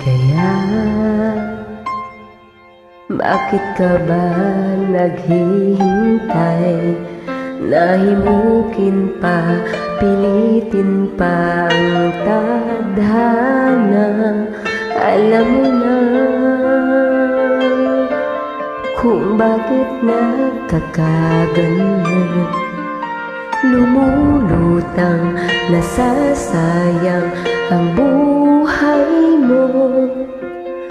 kaya? Bakit ka ba naghihintay? Nahimukin pa, pilitin pa ang tadhana. Alam mo na kung bakit nagkakaganyan. Lumulutang, nasasayang ang buhay mo,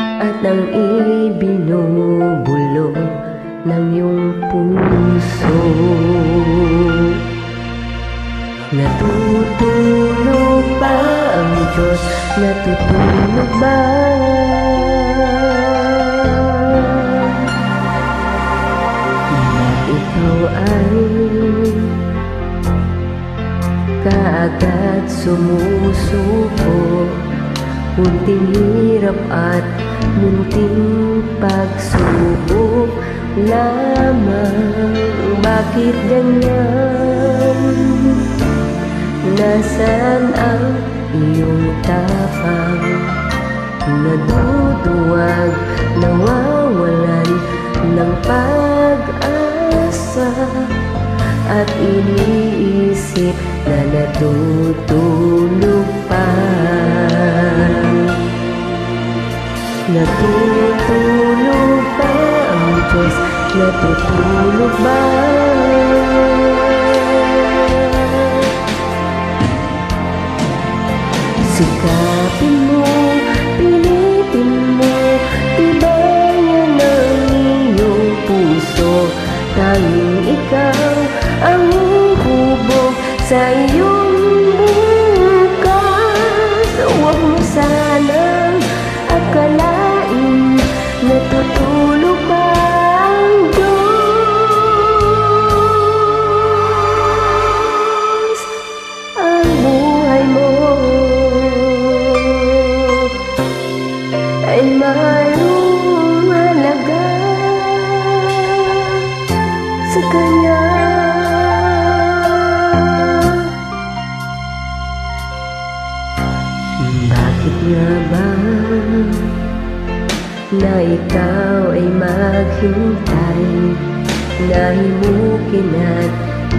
at ang ibinubulong ng iyong puso. Natutulog ba ang Diyos? Natutulog ba? At ikaw ay kaagad sumusuko, kunting hirap at munting pagsubok lamang. Bakit ganyan? Nasaan ang iyong tapang? Naduduwag, nawawalan ng pag-asa, at iniisip na natutulog pa. Natutulog ba ang Diyos? Natutulog ba? Sikapin mo, pilitin mo, tibayan ang iyong puso. Tanging ikaw ang hubog sa iyong bukas. Huwag mo sanang akalain natutulog ba ang Diyos. Ang buhay mo ay mayroong halaga sa Kanya. Bakit nga ba na ikaw ay maghintay? Nahimukin at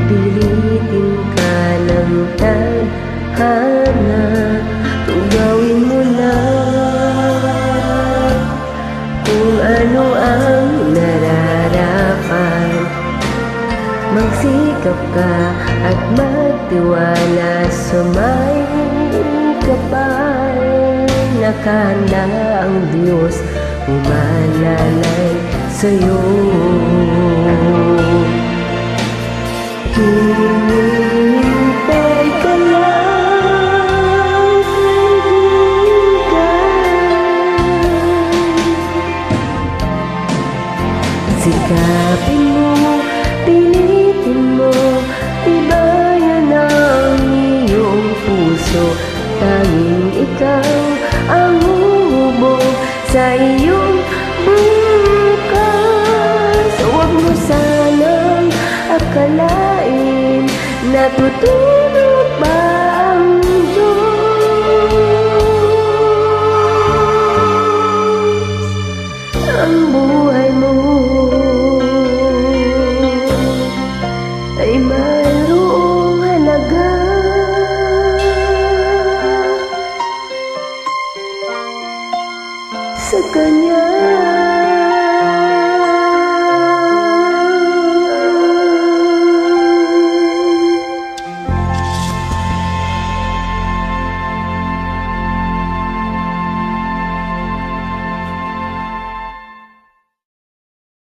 pilitin ka ng tadhana. Gawin mo na kung ano ang nararapat. Magsikap ka at magtiwala sa may kapal. Nakahanda ang Diyos umalalay sa'yo. Hintay ka lang, kaibigan. Sikapin mo, pilitin mo, tibayan ang iyong puso. Tanging ikaw ang hubog sa iyong bukas. Huwag mo sanang akalain natutulog ba ang Diyos. Ang buhay mo ay mayroong halaga sa Kanya.